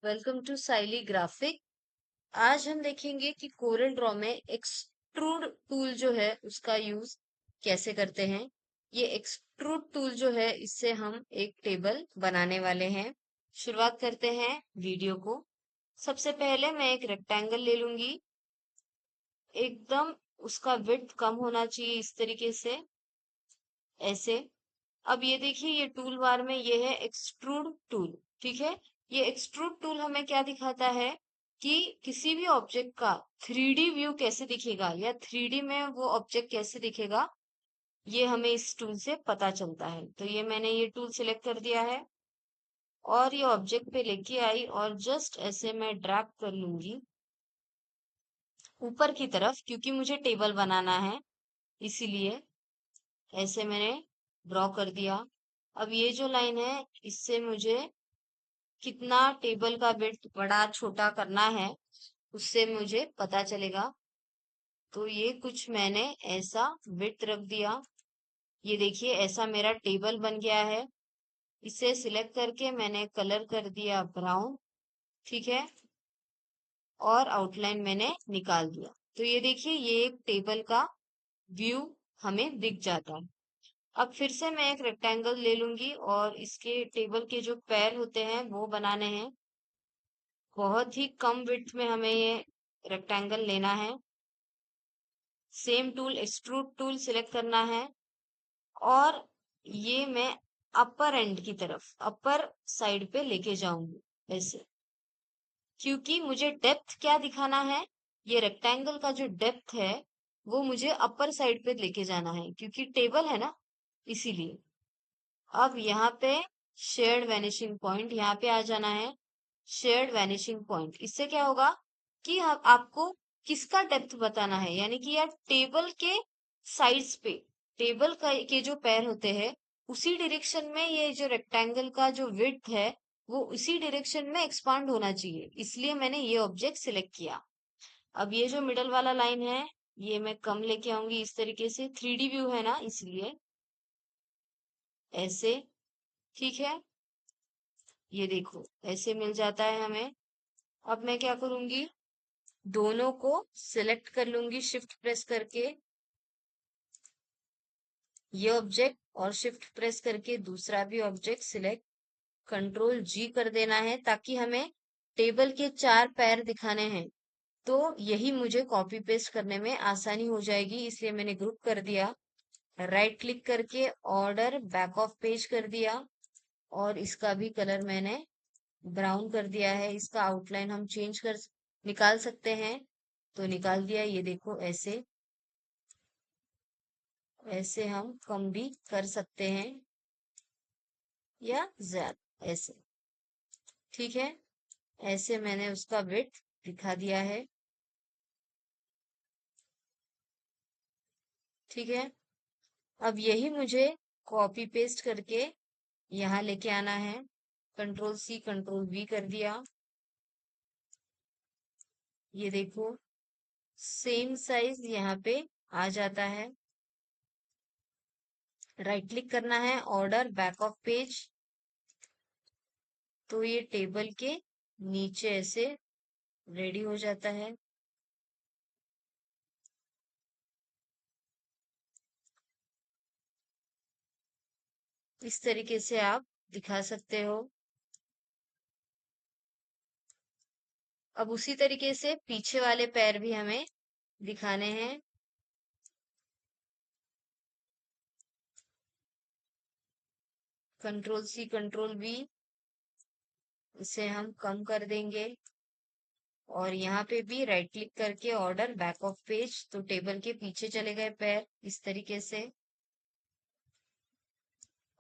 Welcome to Saili graphic. आज हम देखेंगे कि कोरल ड्रॉ में एक्सट्रूड टूल जो है उसका यूज कैसे करते हैं। ये एक्सट्रूड टूल जो है इससे हम एक टेबल बनाने वाले हैं। शुरुआत करते हैं वीडियो को। सबसे पहले मैं एक रेक्टेंगल ले लूंगी। एकदम उसका विड्थ कम होना चाहिए इस तरीके से, ऐसे। अब ये देखिए, ये टूल बार में ये है एक्सट्रूड टूल। ठीक है, ये एक्सट्रूड टूल हमें क्या दिखाता है कि किसी भी ऑब्जेक्ट का 3D व्यू कैसे दिखेगा या 3D में वो ऑब्जेक्ट कैसे दिखेगा, ये हमें इस टूल से पता चलता है। तो ये मैंने ये टूल सिलेक्ट कर दिया है और ये ऑब्जेक्ट पे लेके आई और जस्ट ऐसे मैं ड्रैग कर लूंगी ऊपर की तरफ, क्योंकि मुझे टेबल बनाना है इसीलिए ऐसे मैंने ड्रॉ कर दिया। अब ये जो लाइन है इससे मुझे कितना टेबल का विड्थ बड़ा छोटा करना है उससे मुझे पता चलेगा। तो ये कुछ मैंने ऐसा विड्थ रख दिया। ये देखिए, ऐसा मेरा टेबल बन गया है। इसे सिलेक्ट करके मैंने कलर कर दिया ब्राउन। ठीक है, और आउटलाइन मैंने निकाल दिया। तो ये देखिए, ये एक टेबल का व्यू हमें दिख जाता है। अब फिर से मैं एक रेक्टेंगल ले लूंगी और इसके टेबल के जो पैर होते हैं वो बनाने हैं। बहुत ही कम विड्थ में हमें ये रेक्टेंगल लेना है। Same tool extrude tool select करना है और ये मैं अपर एंड की तरफ, अपर साइड पे लेके जाऊंगी ऐसे, क्योंकि मुझे डेप्थ क्या दिखाना है। ये रेक्टेंगल का जो डेप्थ है वो मुझे अपर साइड पे लेके जाना है क्योंकि टेबल है ना, इसीलिए। अब यहाँ पे शेयर्ड वैनिशिंग पॉइंट, यहाँ पे आ जाना है। शेयर्ड वैनिशिंग पॉइंट, इससे क्या होगा कि आपको किसका डेप्थ बताना है, यानी कि यार टेबल के साइड्स पे, टेबल का के जो पैर होते हैं उसी डायरेक्शन में ये जो रेक्टेंगल का जो विड्थ है वो उसी डायरेक्शन में एक्सपांड होना चाहिए, इसलिए मैंने ये ऑब्जेक्ट सिलेक्ट किया। अब ये जो मिडल वाला लाइन है ये मैं कम लेके आऊंगी इस तरीके से, 3D व्यू है ना इसलिए ऐसे। ठीक है, ये देखो ऐसे मिल जाता है हमें। अब मैं क्या करूंगी, दोनों को सिलेक्ट कर लूंगी शिफ्ट प्रेस करके, ये ऑब्जेक्ट, और शिफ्ट प्रेस करके दूसरा भी ऑब्जेक्ट सिलेक्ट, कंट्रोल जी कर देना है ताकि हमें टेबल के 4 पैर दिखाने हैं। तो यही मुझे कॉपी पेस्ट करने में आसानी हो जाएगी, इसलिए मैंने ग्रुप कर दिया। राइट क्लिक करके ऑर्डर बैक ऑफ पेज कर दिया और इसका भी कलर मैंने ब्राउन कर दिया है। इसका आउटलाइन हम चेंज कर निकाल सकते हैं, तो निकाल दिया। ये देखो ऐसे, ऐसे हम कम भी कर सकते हैं या ज्यादा ऐसे। ठीक है, ऐसे मैंने उसका विड्थ दिखा दिया है। ठीक है, अब यही मुझे कॉपी पेस्ट करके यहाँ लेके आना है। कंट्रोल सी कंट्रोल वी कर दिया। ये देखो सेम साइज यहाँ पे आ जाता है। राइट क्लिक करना है, ऑर्डर बैक ऑफ पेज, तो ये टेबल के नीचे ऐसे रेडी हो जाता है। इस तरीके से आप दिखा सकते हो। अब उसी तरीके से पीछे वाले पैर भी हमें दिखाने हैं। कंट्रोल सी कंट्रोल वी, इसे हम कम कर देंगे और यहाँ पे भी राइट क्लिक करके ऑर्डर बैक ऑफ पेज, तो टेबल के पीछे चले गए पैर इस तरीके से।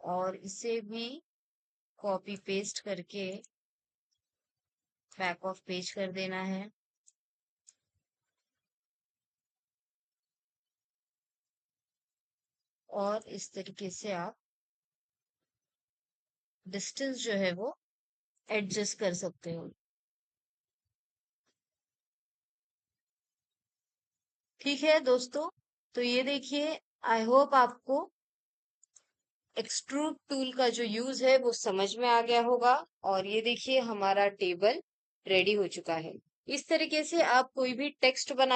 और इसे भी कॉपी पेस्ट करके बैक ऑफ पेज कर देना है। और इस तरीके से आप डिस्टेंस जो है वो एडजस्ट कर सकते हो। ठीक है दोस्तों, तो ये देखिए, आई होप आपको एक्सट्रूड टूल का जो यूज है वो समझ में आ गया होगा। और ये देखिए हमारा टेबल रेडी हो चुका है। इस तरीके से आप कोई भी टेक्स्ट बना